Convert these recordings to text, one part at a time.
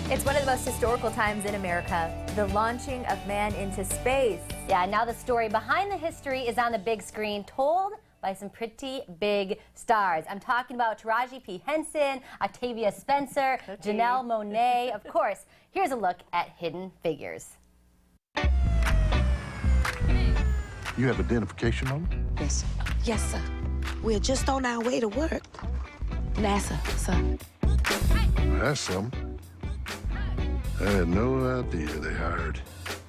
It's one of the most historical times in America, the launching of man into space. Yeah, now the story behind the history is on the big screen, told by some pretty big stars. I'm talking about Taraji P. Henson, Octavia Spencer, Janelle Monáe. Of course, here's a look at Hidden Figures. You have identification on them? Yes, sir. Yes, sir. We're just on our way to work. NASA, sir. That's something. I had no idea they hired.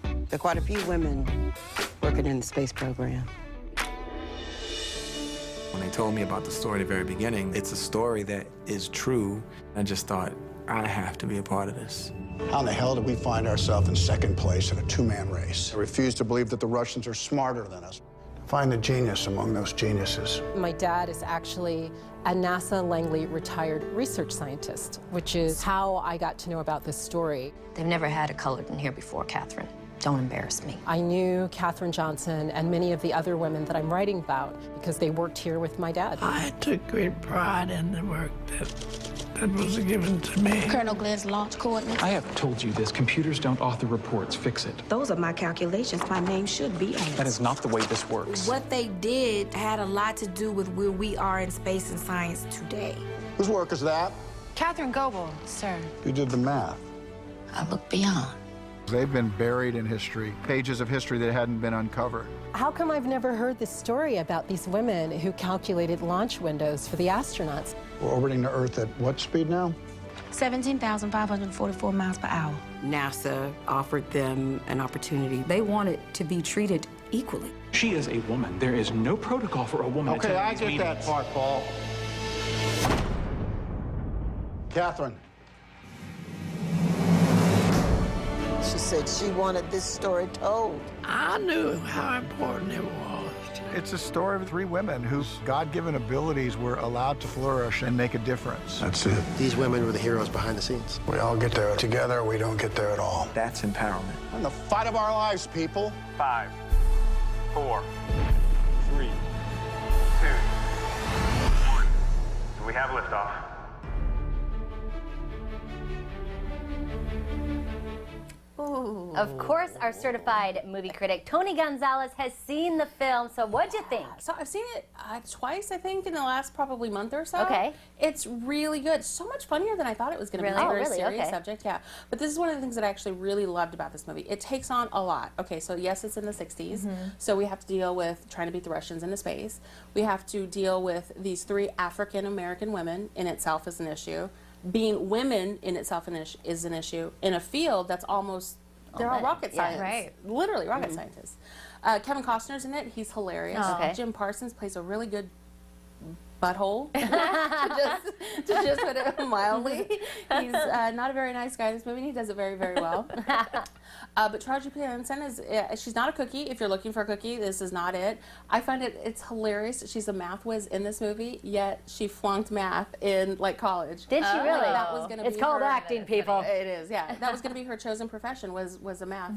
There are quite a few women working in the space program. When they told me about the story at the very beginning, it's a story that is true. I just thought, I have to be a part of this. How in the hell did we find ourselves in second place in a two-man race? I refuse to believe that the Russians are smarter than us. Find the genius among those geniuses. My dad is actually a NASA Langley retired research scientist, which is how I got to know about this story. They've never had a colored in here before, Catherine. Don't embarrass me. I knew Katherine Johnson and many of the other women that I'm writing about because they worked here with my dad. I took great pride in the work that was given to me. Colonel Glenn's launch coordinates. I have told you this. Computers don't author reports. Fix it. Those are my calculations. My name should be on it. That is not the way this works. What they did had a lot to do with where we are in space and science today. Whose work is that? Catherine Goebel, sir. You did the math. I look beyond. They've been buried in history, pages of history that hadn't been uncovered. How come I've never heard this story about these women who calculated launch windows for the astronauts? We're orbiting the Earth at what speed now? 17,544 miles per hour. NASA offered them an opportunity. They wanted to be treated equally. She is a woman. There is no protocol for a woman Okay, I get that part, Paul. Catherine. She said she wanted this story told. I knew how important it was. It's a story of three women whose God-given abilities were allowed to flourish and make a difference. That's it. These women were the heroes behind the scenes. We all get there together, we don't get there at all. That's empowerment. And the fight of our lives, people. 5, 4, 3, 2, 1. We have liftoff. Ooh. Of course, our certified movie critic, Toni Gonzales, has seen the film, so what'd you think? So I've seen it twice, I think, in the last probably month or so. Okay. It's really good. So much funnier than I thought it was going to be. Really? It's a very Oh, really? serious Okay. subject, yeah. But this is one of the things that I actually really loved about this movie. It takes on a lot. Okay, so yes, it's in the 60s, so we have to deal with trying to beat the Russians into space. We have to deal with these three African-American women in itself as an issue. Being women in itself is an issue in a field that's almost, they're all rocket scientists. Right. Literally rocket scientists. Kevin Costner's in it. He's hilarious. Oh. Okay. Jim Parsons plays a really good butthole, to just put it mildly. He's not a very nice guy in this movie, and he does it very, very well. But Taraji P. Henson is, she's not a cookie. If you're looking for a cookie, this is not it. I find it's hilarious. She's a math whiz in this movie, yet she flunked math in like college. Did she really? That was gonna it's be called her, acting, people. It is, yeah. That was going to be her chosen profession, was a math.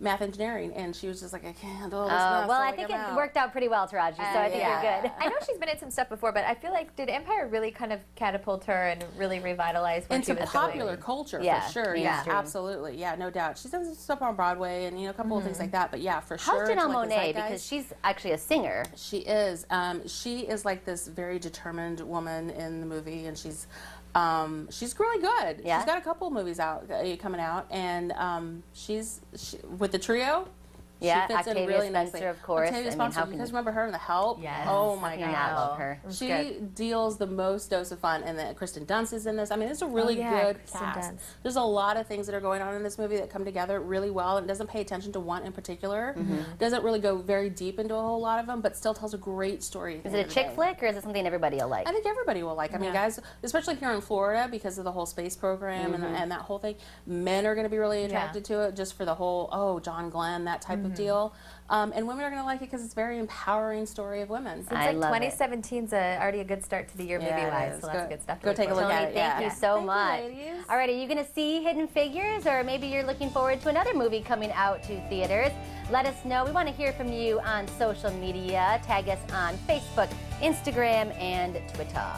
Math engineering, and she was just like, I can't do all this math. Well, so I think it I'm out. worked out pretty well, Taraji, so I think you're good. I know she's been in some stuff before, but I feel like, did Empire really kind of catapult her and really revitalize what she into was popular doing? culture, Yeah, for sure. Yeah, mainstream. absolutely. Yeah, no doubt. She's done some stuff on Broadway and a couple of things like that. But yeah, for sure. How's Janelle it's like Monáe? Because she's actually a singer. she is. She is like this very determined woman in the movie, and she's really good. Yeah? She's got a couple of movies out coming out, and she's with the trio. Yeah, she fits in Octavia really Spencer, nicely. of course. Octavia I mean, Spencer, how you can guys you- remember her in The Help? Yes. Oh my I God. love her. She deals the most dose of fun, and then Kristen Dunst is in this. I mean, it's a really good Kristen cast. Dunst. There's a lot of things that are going on in this movie that come together really well, and it doesn't pay attention to one in particular. Doesn't really go very deep into a whole lot of them, but still tells a great story. Is it a chick flick, or is it something everybody will like? I think everybody will like. I mean, guys, especially here in Florida, because of the whole space program and that whole thing, men are going to be really attracted to it just for the whole, oh, John Glenn, that type of deal. And women are going to like it because it's a very empowering story of women. Seems like 2017's already a good start to the year movie-wise, so lots of good stuff. Go take a look at it. Thank you so much. Ladies. All right, are you going to see Hidden Figures, or maybe you're looking forward to another movie coming out to theaters? Let us know. We want to hear from you on social media. Tag us on Facebook, Instagram, and Twitter.